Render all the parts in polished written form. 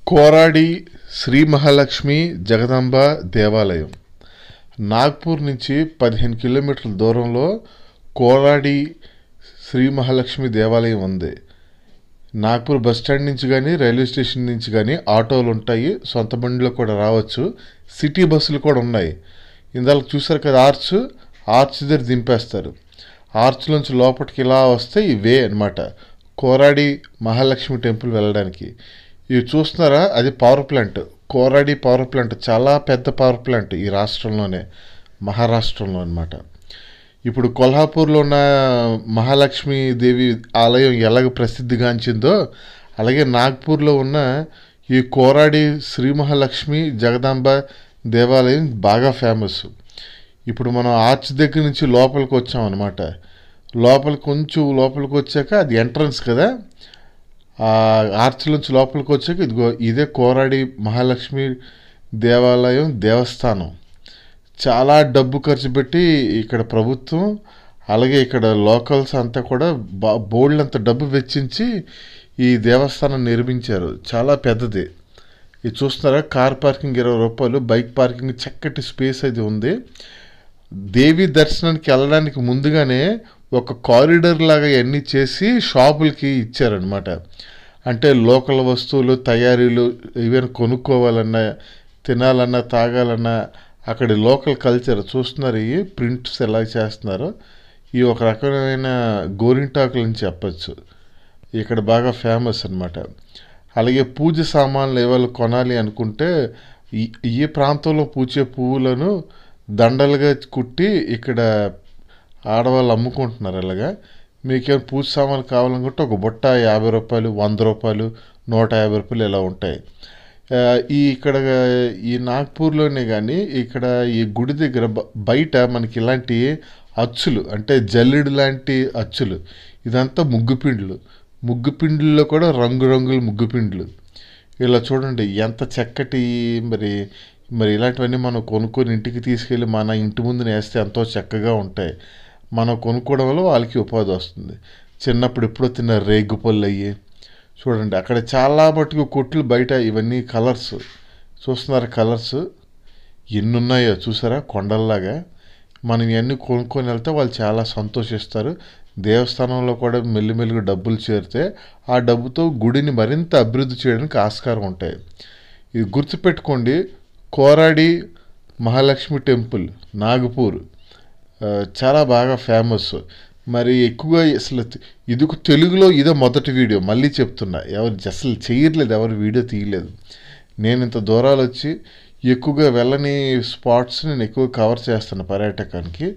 కోరాడి శ్రీ మహాలక్ష్మి జగదాంబ దేవాలయం నాగ్పూర్ నుంచి 15 కిలోమీటర్ల దూరంలో కోరాడి శ్రీ మహాలక్ష్మి దేవాలయం ఉంది. నాగ్పూర్ బస్ స్టాండ్ నుంచి కానీ రైల్వే స్టేషన్ నుంచి కానీ ఆటోలు ఉంటాయి, సొంత బండిలో కూడా రావచ్చు, సిటీ బస్సులు కూడా ఉన్నాయి. ఇందాక చూసారు కదా ఆర్చ్ దగ్గర దింపేస్తారు. ఆర్చ్ నుంచి లోపలికి ఇలా వస్తే ఇవే అనమాట కోరాడి మహాలక్ష్మి టెంపుల్ వెళ్ళడానికి. ఇవి చూస్తున్నారా, అది power plant, Koradi power plant, చాలా పెద్ద పవర్ ప్లాంట్ ఈ రాష్ట్రంలోనే, మహారాష్ట్రంలో అనమాట. ఇప్పుడు కొల్హాపూర్లో ఉన్న మహాలక్ష్మి దేవి ఆలయం ఎలాగ ప్రసిద్ధిగాంచిందో అలాగే నాగ్పూర్లో ఉన్న ఈ కోరాడి శ్రీ మహాలక్ష్మి జగదాంబ దేవాలయం బాగా ఫేమస్. ఇప్పుడు మనం ఆర్చ్ దగ్గర నుంచి లోపలికి వచ్చామన్నమాట. కొంచెం లోపలికి వచ్చాక అది ఎంట్రన్స్ కదా, ఆ ఆర్చ్ నుంచి లోపలికి వచ్చాక ఇదే కోరాడి మహాలక్ష్మి దేవాలయం దేవస్థానం. చాలా డబ్బు ఖర్చు పెట్టి ఇక్కడ ప్రభుత్వం అలాగే ఇక్కడ లోకల్స్ అంతా కూడా బోల్డ్ అంత డబ్బు వెచ్చించి ఈ దేవస్థానం నిర్మించారు. చాలా పెద్దది. ఇది చూస్తున్నారా, కార్ పార్కింగ్ 20 రూపాయలు, బైక్ పార్కింగ్, చక్కటి స్పేస్ అది ఉంది. దేవి దర్శనానికి వెళ్ళడానికి ముందుగానే ఒక కారిడార్ లాగా ఇవన్నీ చేసి షాపులకి ఇచ్చారనమాట. అంటే లోకల్ వస్తువులు తయారీలు ఈవెన్ కొనుక్కోవాలన్నా, తినాలన్నా, తాగాలన్నా అక్కడి లోకల్ కల్చర్ చూస్తున్నారు. ఈ ప్రింట్స్ ఎలా చేస్తున్నారో ఈ ఒక రకమైన గోరింటాకులు అని చెప్పచ్చు. ఇక్కడ బాగా ఫేమస్ అనమాట. అలాగే పూజ సామాన్లు ఏవాళ్ళు కొనాలి అనుకుంటే ఈ ప్రాంతంలో పూచే పువ్వులను దండలుగా కుట్టి ఇక్కడ ఆడవాళ్ళు అమ్ముకుంటున్నారు. అలాగా మీకేమైనా పూజ సామాన్లు కావాలనుకుంటే ఒక బుట్ట 50 రూపాయలు, 100 రూపాయలు, 150 రూపాయలు ఇలా ఉంటాయి. ఇక్కడ ఈ నాగ్పూర్లోనే కానీ ఇక్కడ ఈ గుడి దగ్గర బయట మనకి ఇలాంటి అచ్చులు, అంటే జల్లెడు లాంటి అచ్చులు, ఇదంతా ముగ్గుపిండ్లలో కూడా రంగురంగుల ముగ్గుపిండ్లు. ఇలా చూడండి ఎంత చక్కటి, మరి ఇలాంటివన్నీ మనం కొనుక్కొని ఇంటికి తీసుకెళ్ళి మన ఇంటి ముందున వేస్తే ఎంతో చక్కగా ఉంటాయి. మనం కొనుక్కోవడం వల్ల వాళ్ళకి ఉపాధి వస్తుంది. చిన్నప్పుడు ఎప్పుడో తిన్న రేగుపళ్ళు అయ్యి చూడండి. అక్కడ చాలా మటుకు కొట్లు బయట ఇవన్నీ కలర్స్ చూస్తున్నారు. కలర్స్ ఎన్ని ఉన్నాయో చూసారా, కొండల్లాగా. మనం ఇవన్నీ కొనుక్కొని వెళ్తే వాళ్ళు చాలా సంతోషిస్తారు. దేవస్థానంలో కూడా మెల్లిమెల్లిగా డబ్బులు చేరితే ఆ డబ్బుతో గుడిని మరింత అభివృద్ధి చేయడానికి ఆస్కారం ఉంటాయి. ఇది గుర్తుపెట్టుకోండి, కోరాడి మహాలక్ష్మి టెంపుల్ నాగపూర్ చాలా బాగా ఫేమస్. మరి ఎక్కువగా అసలు ఇది తెలుగులో ఇదే మొదటి వీడియో, మళ్ళీ చెప్తున్నా, అసలు చేయట్లేదు, ఎవరు వీడియో తీయలేదు. నేను ఇంత దూరాలు వచ్చి ఎక్కువగా వెళ్ళని స్పాట్స్ నేను ఎక్కువ కవర్ చేస్తాను పర్యాటకానికి.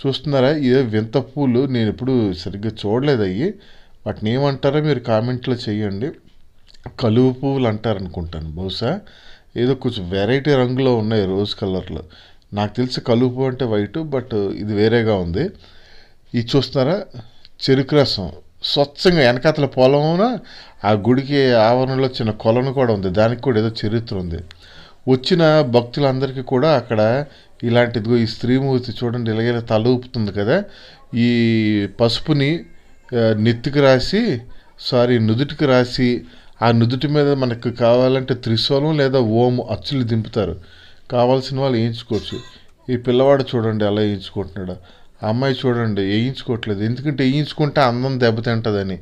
చూస్తున్నారా, ఇదే వింత పూలు, నేను ఎప్పుడు సరిగ్గా చూడలేదు. అయ్యి వాటిని ఏమంటారో మీరు కామెంట్లో చేయండి. కలువ పువ్వులు అంటారు అనుకుంటాను బహుశా. ఏదో కొంచెం వెరైటీ రంగులో ఉన్నాయి, రోజ్ కలర్లో. నాకు తెలిసి కలువ పువ్వు అంటే వైట్, బట్ ఇది వేరేగా ఉంది. ఇది చూస్తున్నారా, చెరుకు రసం స్వచ్ఛంగా వెనకాతల పొలమున ఆ గుడికి ఆవరణలో చిన్న కొలను కూడా ఉంది, దానికి కూడా ఏదో చరిత్ర ఉంది. వచ్చిన భక్తులందరికీ కూడా అక్కడ ఇలాంటిదిగో ఈ స్త్రీమూర్తి చూడండి ఇలాగే తల ఊపుతుంది కదా, ఈ పసుపుని నుదుటికి రాసి ఆ నుదుటి మీద మనకు కావాలంటే త్రిశూలం లేదా ఓం అచ్చులు దింపుతారు. కావాల్సిన వాళ్ళు వేయించుకోవచ్చు. ఈ పిల్లవాడు చూడండి అలా వేయించుకుంటున్నాడు. ఆ అమ్మాయి చూడండి వేయించుకోవట్లేదు, ఎందుకంటే వేయించుకుంటే అందం దెబ్బతింటుందని.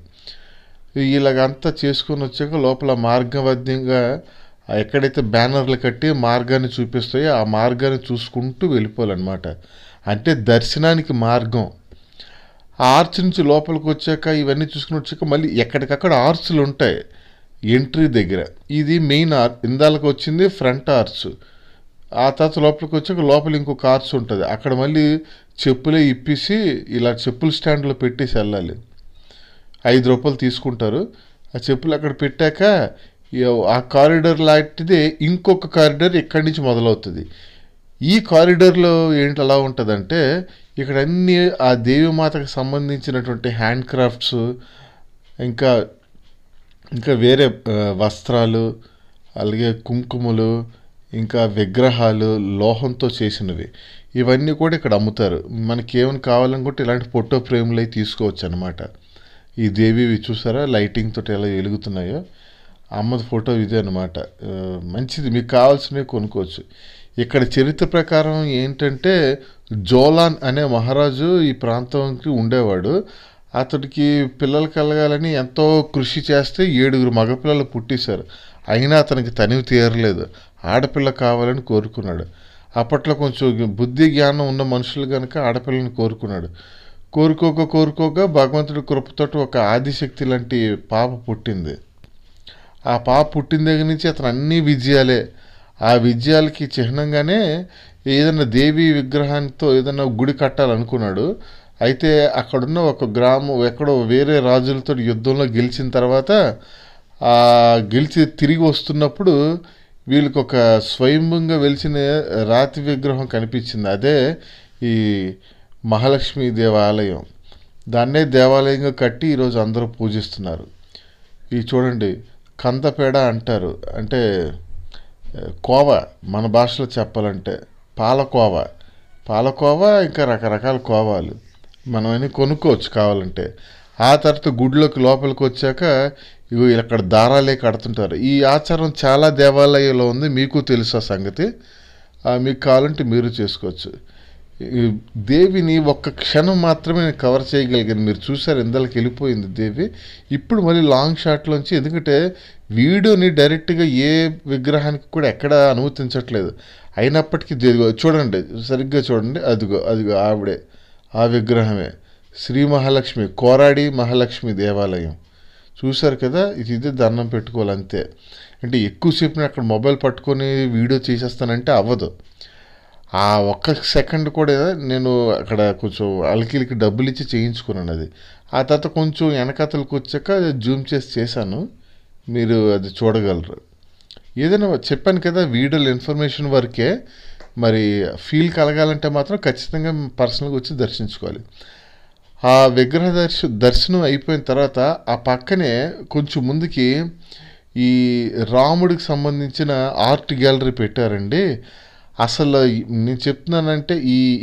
ఇలాగంతా చేసుకొని వచ్చాక లోపల మార్గమధ్యంగా ఎక్కడైతే బ్యానర్లు కట్టి మార్గాన్ని చూపిస్తాయో ఆ మార్గాన్ని చూసుకుంటూ వెళ్ళిపోవాలన్నమాట. అంటే దర్శనానికి మార్గం. ఆ ఆర్చ్ నుంచి లోపలికి వచ్చాక ఇవన్నీ చూసుకుని వచ్చాక మళ్ళీ ఎక్కడికక్కడ ఆర్చ్లు ఉంటాయి ఎంట్రీ దగ్గర. ఇది మెయిన్ ఇందాలకు వచ్చింది ఫ్రంట్ ఆర్చ్. ఆ తర్వాత లోపలికి వచ్చాక లోపల ఇంకొక ఆర్చ్ ఉంటుంది. అక్కడ మళ్ళీ చెప్పులే ఇప్పేసి ఇలా చెప్పుల స్టాండ్లో పెట్టేసి వెళ్ళాలి. 5 రూపాయలు తీసుకుంటారు. ఆ చెప్పులు అక్కడ పెట్టాక ఆ కారిడార్ లాంటిదే ఇంకొక కారిడార్ ఇక్కడి నుంచి మొదలవుతుంది. ఈ కారిడార్లో ఏంటి అలా ఉంటుందంటే ఇక్కడ అన్నీ ఆ దేవీమాతకు సంబంధించినటువంటి హ్యాండ్ క్రాఫ్ట్స్, ఇంకా వేరే వస్త్రాలు, అలాగే కుంకుమలు, ఇంకా విగ్రహాలు లోహంతో చేసినవి, ఇవన్నీ కూడా ఇక్కడ అమ్ముతారు. మనకి ఏమైనా కావాలనుకుంటే ఇలాంటి ఫోటో ఫ్రేమ్లు అవి తీసుకోవచ్చు అనమాట. ఈ దేవి చూసారా లైటింగ్ తోటి ఎలా వెలుగుతున్నాయో అమ్మది ఫోటో ఇదే అనమాట. మంచిది, మీకు కావాల్సినవి కొనుక్కోవచ్చు. ఇక్కడ చరిత్ర ప్రకారం ఏంటంటే జోలాన్ అనే మహారాజు ఈ ప్రాంతానికి ఉండేవాడు. అతడికి పిల్లలు కలగాలని ఎంతో కృషి చేస్తే 7 మగపిల్లలు పుట్టేశారు. అయినా అతనికి తనివి తీరలేదు. ఆడపిల్ల కావాలని కోరుకున్నాడు. అప్పట్లో కొంచెం బుద్ధి జ్ఞానం ఉన్న మనుషులు కనుక ఆడపిల్లని కోరుకున్నాడు. కోరుకోక భగవంతుడి కృపతోటి ఒక ఆదిశక్తి లాంటి పాప పుట్టింది. ఆ పాప పుట్టిన దగ్గర నుంచి అతను అన్ని విజయాలే. ఆ విజయాలకి చిహ్నంగానే ఏదైనా దేవి విగ్రహాంతో ఏదైనా గుడి కట్టాలనుకున్నాడు. అయితే అక్కడున్న ఒక గ్రామం ఎక్కడో వేరే రాజులతో యుద్ధంలో గెలిచిన తర్వాత గెలిచి తిరిగి వస్తున్నప్పుడు వీళ్ళకి ఒక స్వయంభుంగా వెలిసిన రాతి విగ్రహం కనిపించింది. అదే ఈ మహాలక్ష్మి దేవాలయం. దాన్నే దేవాలయంగా కట్టి ఈరోజు అందరూ పూజిస్తున్నారు. ఇది చూడండి, కందపేడ అంటారు. అంటే కోవా, మన భాషలో చెప్పాలంటే పాలకోవా ఇంకా రకరకాల కోవాలు మనం అన్నీ కొనుక్కోవచ్చు కావాలంటే. ఆ తర్వాత గుడిలోకి లోపలికి వచ్చాక ఇగో ఇక్కడ దారాలే కడుతుంటారు. ఈ ఆచారం చాలా దేవాలయాల్లో ఉంది, మీకు తెలుసు ఆ సంగతి. మీకు కావాలంటే మీరు చేసుకోవచ్చు. దేవిని ఒక్క క్షణం మాత్రమే నేను కవర్ చేయగలిగాను. మీరు చూసారు, ఇందరికి వెళ్ళిపోయింది దేవి. ఇప్పుడు మళ్ళీ లాంగ్ షాట్లోంచి, ఎందుకంటే వీడియోని డైరెక్ట్గా ఏ విగ్రహానికి కూడా ఎక్కడ అనుమతించట్లేదు. అయినప్పటికీ చూడండి, సరిగ్గా చూడండి, అదిగో ఆవిడే, ఆ విగ్రహమే శ్రీ మహాలక్ష్మి, కోరాడి మహాలక్ష్మి దేవాలయం. చూశారు కదా, ఇదే దండం పెట్టుకోవాలి అంతే. అంటే ఎక్కువసేపు నేను అక్కడ మొబైల్ పట్టుకొని వీడియో చేసేస్తానంటే అవ్వదు. ఆ ఒక్క సెకండ్ కూడా నేను అక్కడ కొంచెం అలికిలికి డబ్బులు ఇచ్చి చేయించుకున్నాను అది. ఆ తర్వాత కొంచెం వెనకతలకు వచ్చాక జూమ్ చేశాను, మీరు అది చూడగలరు. ఏదైనా చెప్పాను కదా, వీడియోలు ఇన్ఫర్మేషన్ వరకే, మరి ఫీల్ కలగాలంటే మాత్రం ఖచ్చితంగా పర్సనల్గా వచ్చి దర్శించుకోవాలి. ఆ విగ్రహ దర్శనం అయిపోయిన తర్వాత ఆ పక్కనే కొంచెం ముందుకి ఈ రాముడికి సంబంధించిన ఆర్ట్ గ్యాలరీ పెట్టారండి. అసలు నేను చెప్తున్నానంటే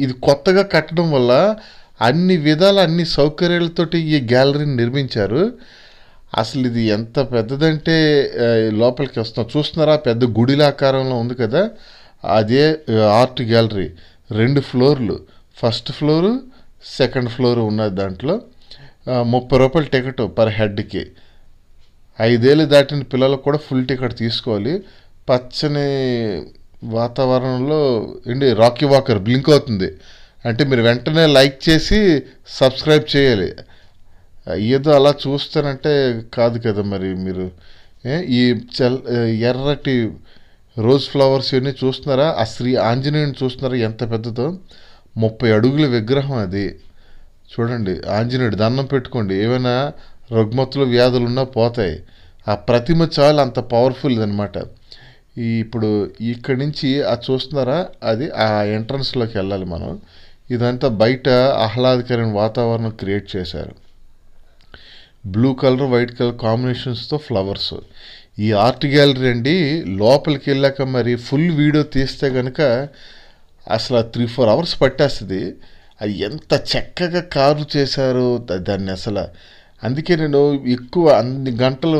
ఇది కొత్తగా కట్టడం వల్ల అన్ని విధాల అన్ని సౌకర్యాలతోటి ఈ గ్యాలరీని నిర్మించారు. అసలు ఇది ఎంత పెద్దదంటే లోపలికి వస్తాం చూస్తున్నారా, పెద్ద గుడిల ఆకారంలో ఉంది కదా, అదే ఆర్ట్ గ్యాలరీ. 2 ఫ్లోర్లు, ఫస్ట్ ఫ్లోరు సెకండ్ ఫ్లోర్ ఉన్నది. దాంట్లో 30 రూపాయలు టికెట్ పర్ హెడ్కి. 5 ఏళ్ళు దాటిన పిల్లలకు కూడా ఫుల్ టికెట్ తీసుకోవాలి. పచ్చని వాతావరణంలో రాకీ వాకర్ బ్లింక్ అవుతుంది. అంటే మీరు వెంటనే లైక్ చేసి సబ్స్క్రైబ్ చేయాలి. ఏదో అలా చూస్తానంటే కాదు కదా, మరి మీరు ఈ ఎర్రటి రోజ్ ఫ్లవర్స్ ఇవన్నీ చూస్తున్నారా, ఆ శ్రీ ఆంజనేయుని చూస్తున్నారా ఎంత పెద్దదో, 30 అడుగుల విగ్రహం అది. చూడండి, ఆంజనేయుడు దండం పెట్టుకోండి, ఏమైనా రుగ్మతులు వ్యాధులు ఉన్నా పోతాయి. ఆ ప్రతిమ చాలా అంత పవర్ఫుల్ అనమాట. ఇప్పుడు ఇక్కడి నుంచి అది చూస్తున్నారా, అది ఆ ఎంట్రన్స్లోకి వెళ్ళాలి మనం. ఇదంతా బయట ఆహ్లాదకరమైన వాతావరణం క్రియేట్ చేశారు. బ్లూ కలర్ వైట్ కలర్ కాంబినేషన్స్తో ఫ్లవర్స్. ఈ ఆర్ట్ గ్యాలరీ అండి, లోపలికి వెళ్ళాక మరి ఫుల్ వీడియో తీస్తే కనుక అసలు 3-4 అవర్స్ పట్టేస్తుంది. అది ఎంత చక్కగా కారు చేశారు దాన్ని అసలు. అందుకే నేను ఎక్కువ అన్ని గంటలు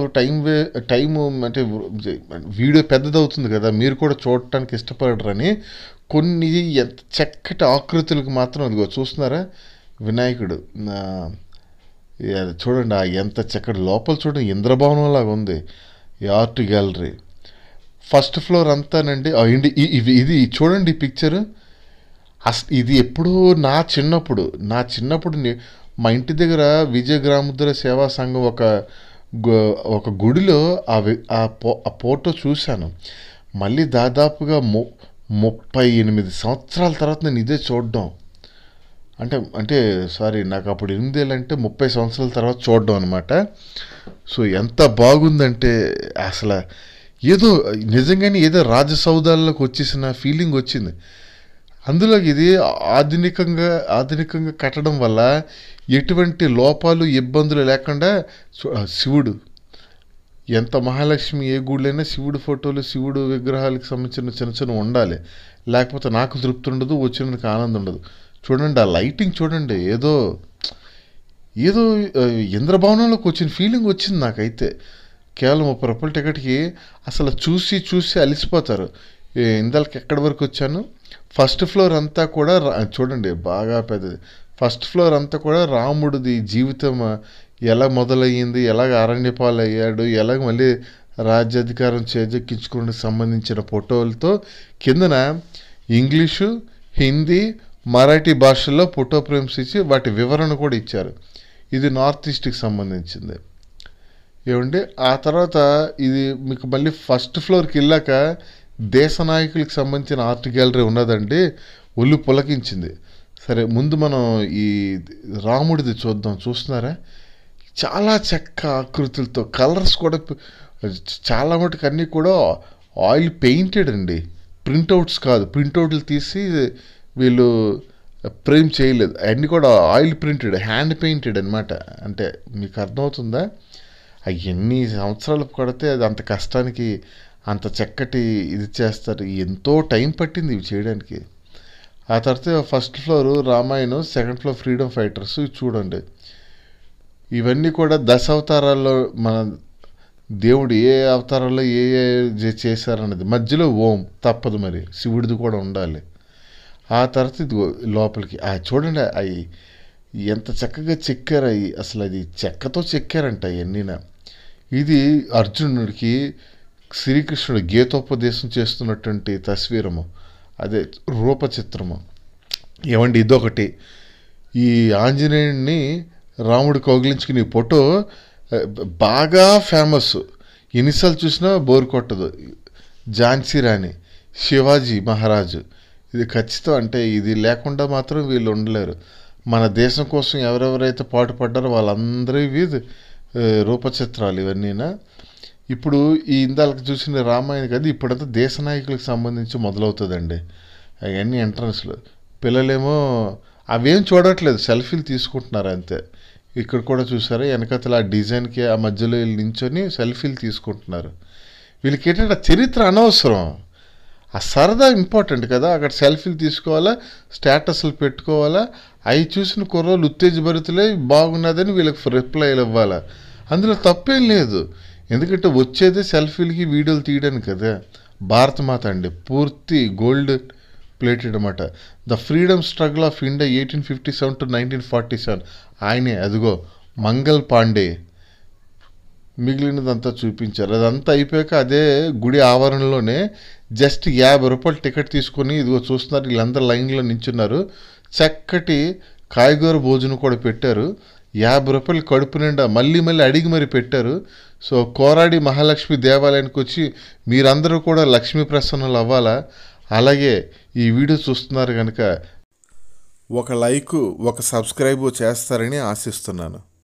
టైము అంటే వీడియో పెద్దదవుతుంది కదా, మీరు కూడా చూడటానికి ఇష్టపడరని కొన్ని ఎంత చక్కటి ఆకృతులకు మాత్రం అదిగో చూస్తున్నారా, వినాయకుడు చూడండి ఎంత చక్కటి లోపల చూడండి, ఇంద్రభవనం లాగా ఉంది ఈ ఆర్ట్ గ్యాలరీ. ఫస్ట్ ఫ్లోర్ అంతానండి. ఇది చూడండి ఈ పిక్చరు. ఇది ఎప్పుడూ నా చిన్నప్పుడు మా ఇంటి దగ్గర విజయగ్రాముద్ర సేవా సంఘం ఒక గుడిలో ఆ ఫోటో చూశాను. మళ్ళీ దాదాపుగా 38 సంవత్సరాల తర్వాత నేను ఇదే చూడడం. అంటే సారీ, నాకు అప్పుడు 8 ఏళ్ళు అంటే 30 సంవత్సరాల తర్వాత చూడడం అనమాట. సో ఎంత బాగుందంటే అసలు ఏదో నిజంగానే ఏదో రాజసౌధాల్లోకి వచ్చేసిన ఫీలింగ్ వచ్చింది. అందులో ఇది ఆధునికంగా కట్టడం వల్ల ఎటువంటి లోపాలు ఇబ్బందులు లేకుండా శివుడు ఎంత మహాలక్ష్మి ఏ గుళ్ళైనా శివుడు ఫోటోలు శివుడు విగ్రహాలకు సంబంధించిన చిన్న ఉండాలి. లేకపోతే నాకు తృప్తి ఉండదు, వచ్చినందుకు ఆనందం ఉండదు. చూడండి ఆ లైటింగ్ చూడండి, ఏదో ఇంద్రభవనంలోకి వచ్చిన ఫీలింగ్ వచ్చింది నాకైతే. కేవలం రూ. 30 టికెట్కి అసలు చూసి చూసి అలిసిపోతారు. ఇందాక ఎక్కడి వరకు వచ్చాను, ఫస్ట్ ఫ్లోర్ అంతా కూడా చూడండి బాగా పెద్దది. ఫస్ట్ ఫ్లోర్ అంతా కూడా రాముడిది జీవితం ఎలా మొదలయ్యింది, ఎలాగ అరణ్యపాలయ్యాడు, ఎలాగ మళ్ళీ రాజ్యాధికారం చేజెక్కించుకోవడానికి సంబంధించిన ఫోటోలతో కిందన ఇంగ్లీషు, హిందీ, మరాఠీ భాషల్లో ఫోటో ఫ్రేమ్స్ ఇచ్చి వాటి వివరణ కూడా ఇచ్చారు. ఇది నార్త్ ఈస్ట్కి సంబంధించింది. ఏమండి ఆ తర్వాత ఇది మీకు మళ్ళీ ఫస్ట్ ఫ్లోర్కి వెళ్ళాక దేశ నాయకులకు సంబంధించిన ఆర్ట్ గ్యాలరీ ఉన్నదండి. ఒళ్ళు పులకించింది. సరే ముందు మనం ఈ రాముడిది చూస్తున్నారా, చాలా చెక్క ఆకృతులతో కలర్స్ కూడా చాలా మటుకు అన్నీ కూడా ఆయిల్ పెయింటెడ్ అండి, ప్రింట్అవుట్స్ కాదు. ప్రింట్అవుట్లు తీసి వీళ్ళు ఫ్రేమ్ చేయలేదు, అన్నీ కూడా ఆయిల్ ప్రింటెడ్, హ్యాండ్ పెయింటెడ్ అనమాట. అంటే మీకు అర్థమవుతుందా, ఎన్ని సంవత్సరాలు పడితే అది అంత కష్టానికి అంత చక్కటి ఇది చేస్తారు. ఎంతో టైం పట్టింది ఇవి చేయడానికి. ఆ తర్వాత first floor Ramayanam, second floor freedom fighters. ఇవి చూడండి, ఇవన్నీ కూడా అవతారాల్లో మన దేవుడు ఏ అవతారాల్లో ఏ చేశారన్నది. మధ్యలో ఓం తప్పదు, మరి శివుడిది కూడా ఉండాలి. ఆ తర్వాత ఇది లోపలికి చూడండి, అవి ఎంత చక్కగా చెక్కారు. అవి అసలు అది చెక్కతో చెక్కారంట అవన్నీనా. ఇది అర్జునుడికి శ్రీకృష్ణుడు గీతోపదేశం చేస్తున్నటువంటి తస్వీరము, అదే రూపచిత్రము. ఏమండి ఇదొకటి, ఈ ఆంజనేయుడిని రాముడు కౌగిలించుకుని ఫోటో బాగా ఫేమస్, ఎన్నిసార్లు చూసినా బోర్ కొట్టదు. ఝాన్సీ రాణి, శివాజీ మహారాజు, ఇది ఖచ్చితం. అంటే ఇది లేకుండా మాత్రం వీళ్ళు ఉండలేరు. మన దేశం కోసం ఎవరెవరైతే పాటుపడ్డారో వాళ్ళందరివి రూపచిత్రాలు ఇవన్నీనా. ఇప్పుడు ఈ ఇందాక చూసిన రామాయణం కదా, ఇప్పుడంతా దేశ నాయకులకు సంబంధించి మొదలవుతుందండి. అవన్నీ ఎంట్రన్స్లు. పిల్లలేమో అవేం చూడట్లేదు, సెల్ఫీలు తీసుకుంటున్నారు అంతే. ఇక్కడ కూడా చూసారా, వెనకతల ఆ డిజైన్కి ఆ మధ్యలో వీళ్ళు నించొని సెల్ఫీలు తీసుకుంటున్నారు. వీళ్ళకి ఏంటంటే చరిత్ర అనవసరం, ఆ సరదా ఇంపార్టెంట్ కదా. అక్కడ సెల్ఫీలు తీసుకోవాలా, స్టేటస్లు పెట్టుకోవాలా, అవి చూసిన కుర్రోళ్ళు ఉత్తేజభరితులే బాగున్నదని వీళ్ళకి రిప్లైలు ఇవ్వాలా. అందులో తప్పేం లేదు, ఎందుకంటే వచ్చేదే సెల్ఫీలకి వీడియోలు తీయడానికి కదా. భారతమాత అండి, పూర్తి గోల్డ్ ప్లేటెడ్ అనమాట. The freedom struggle of India 1857 to 1947. ఆయనే అదిగో మంగల్ పాండే. మిగిలినదంతా చూపించారు. అదంతా అయిపోయాక అదే గుడి ఆవరణలోనే జస్ట్ ₹50 టికెట్ తీసుకొని ఇదిగో చూస్తున్నారు, వీళ్ళందరూ లైన్లో నించున్నారు. చక్కటి కాయగూర భోజనం కూడా పెట్టారు. ₹50 కడుపు నిండా మళ్ళీ మళ్ళీ అడిగి మరి పెట్టారు. సో కోరాడి మహాలక్ష్మి దేవాలయానికి వచ్చి మీరందరూ కూడా లక్ష్మీ ప్రసన్నులు అవ్వాలా. అలాగే ఈ వీడియో చూస్తున్నారు కనుక ఒక లైక్, ఒక సబ్స్క్రైబ్ చేస్తారని ఆశిస్తున్నాను.